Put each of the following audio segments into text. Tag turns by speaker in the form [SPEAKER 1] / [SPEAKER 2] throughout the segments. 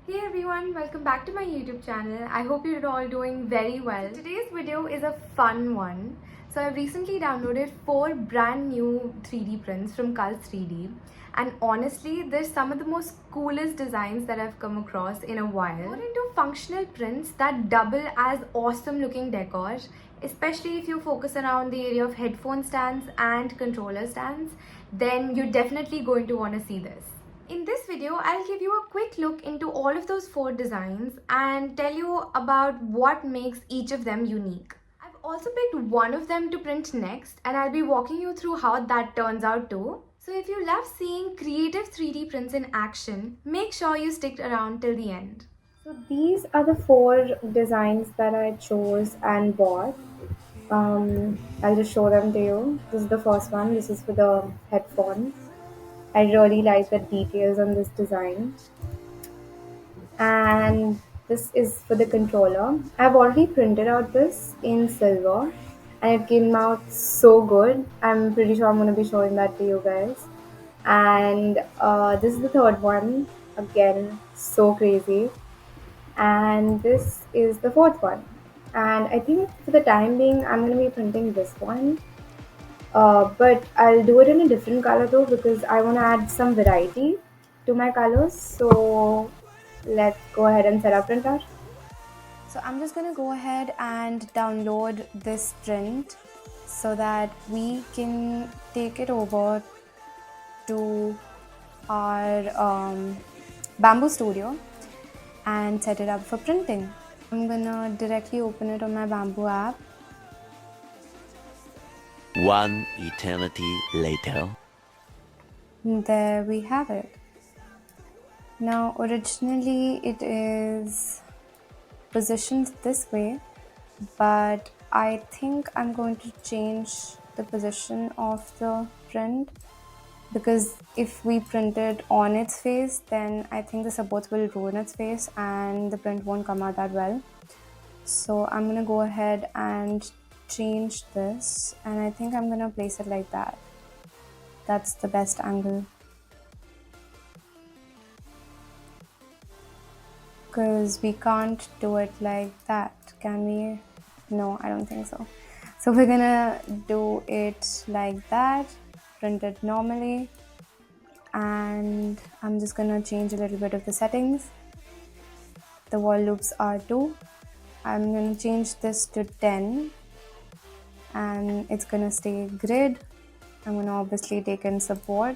[SPEAKER 1] Hey everyone, welcome back to my YouTube channel. I hope you're all doing very well. So today's video is a fun one. So I've recently downloaded 4 brand new 3D prints from Cult 3D, and honestly, they're some of the most coolest designs that I've come across in a while. More into functional prints that double as awesome looking decor, especially if you focus around the area of headphone stands and controller stands, then you're definitely going to want to see this. In this video, I'll give you a quick look into all of those 4 designs and tell you about what makes each of them unique. I've also picked one of them to print next, and I'll be walking you through how that turns out too. So if you love seeing creative 3D prints in action, make sure you stick around till the end. So these are the 4 designs that I chose and bought. I'll just show them to you. This is the first one. This is for the headphones. I really like the details on this design. And this is for the controller. I've already printed out this in silver and it came out so good. I'm pretty sure I'm going to be showing that to you guys. And this is the third one. Again, so crazy. And this is the fourth one. And I think for the time being, I'm going to be printing this one. But I'll do it in a different color though because I want to add some variety to my colors. So let's go ahead and set up printer. So I'm just going to go ahead and download this print so that we can take it over to our Bambu Studio and set it up for printing. I'm gonna directly open it on my Bambu app.
[SPEAKER 2] One eternity later.
[SPEAKER 1] There we have it. Now originally it is positioned this way, but I think I'm going to change the position of the print because if we print it on its face, then I think the supports will ruin its face and the print won't come out that well. So I'm gonna go ahead and change this, and I think I'm gonna place it like that. That's the best angle. Because we can't do it like that, can we? No, I don't think so. So we're gonna do it like that, print it normally, and I'm just gonna change a little bit of the settings. The wall loops are 2. I'm gonna change this to 10 and it's gonna stay grid. I'm gonna obviously take in support,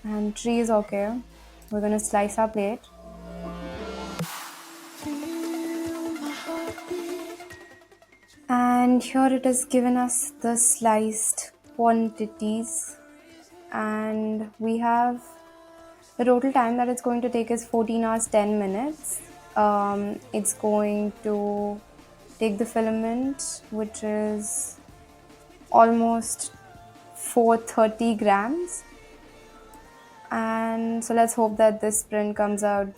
[SPEAKER 1] and tree is okay. We're gonna slice our plate. And here it has given us the sliced quantities, and we have the total time that it's going to take is 14 hours 10 minutes. It's going to take the filament, which is almost 430 grams, and so let's hope that this print comes out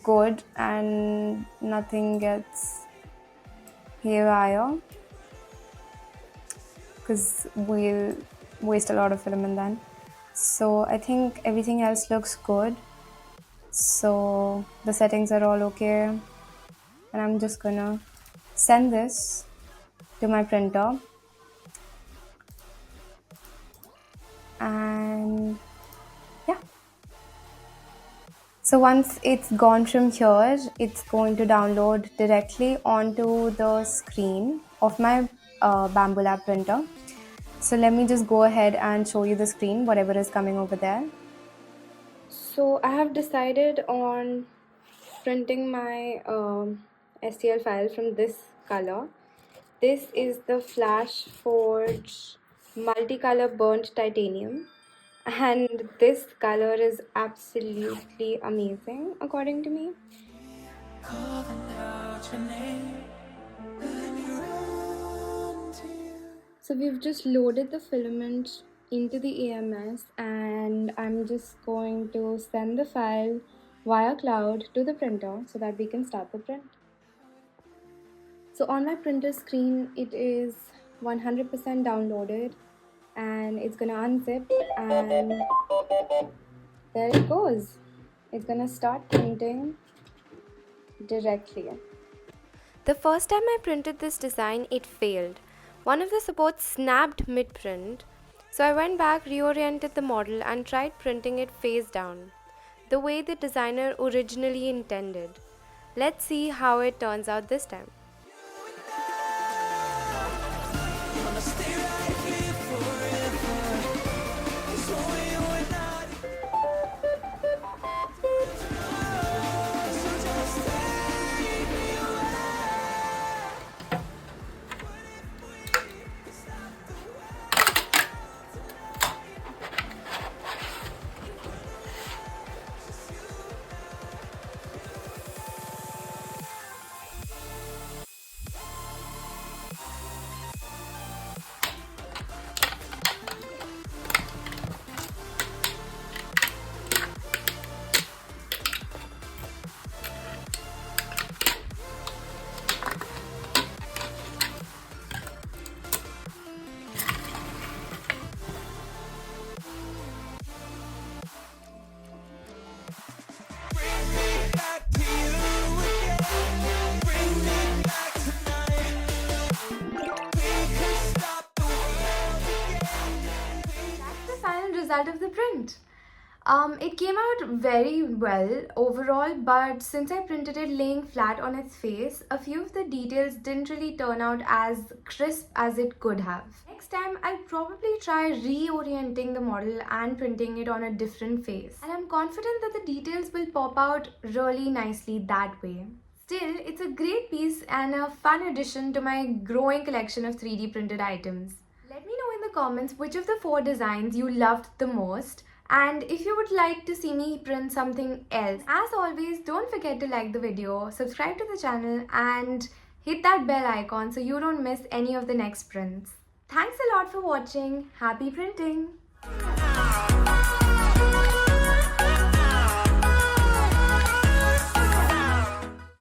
[SPEAKER 1] good and nothing gets haywire, because we'll waste a lot of filament then. So I think everything else looks good, so the settings are all okay, and I'm just gonna send this to my printer. And yeah, so once it's gone from here, it's going to download directly onto the screen of my Bambu Lab printer. So let me just go ahead and show you the screen, whatever is coming over there. So I have decided on printing my STL file from this color. This is the Flash Forge multicolor burnt titanium, and this color is absolutely amazing according to me. So we've just loaded the filament into the AMS, and I'm just going to send the file via cloud to the printer so that we can start the print. So on my printer screen, it is 100% downloaded, and it's gonna unzip, and there it goes. it's gonna start printing directly. The first time I printed this design, it failed. One of the supports snapped mid-print, so I went back, reoriented the model and tried printing it face down, the way the designer originally intended. Let's see how it turns out this time. Result of the print. It came out very well overall, but since I printed it laying flat on its face, a few of the details didn't really turn out as crisp as it could have. Next time, I'll probably try reorienting the model and printing it on a different face. And I'm confident that the details will pop out really nicely that way. Still, it's a great piece and a fun addition to my growing collection of 3D printed items. Let me know in the comments which of the 4 designs you loved the most, and if you would like to see me print something else. As always, don't forget to like the video, subscribe to the channel and hit that bell icon so you don't miss any of the next prints. Thanks a lot for watching. Happy printing!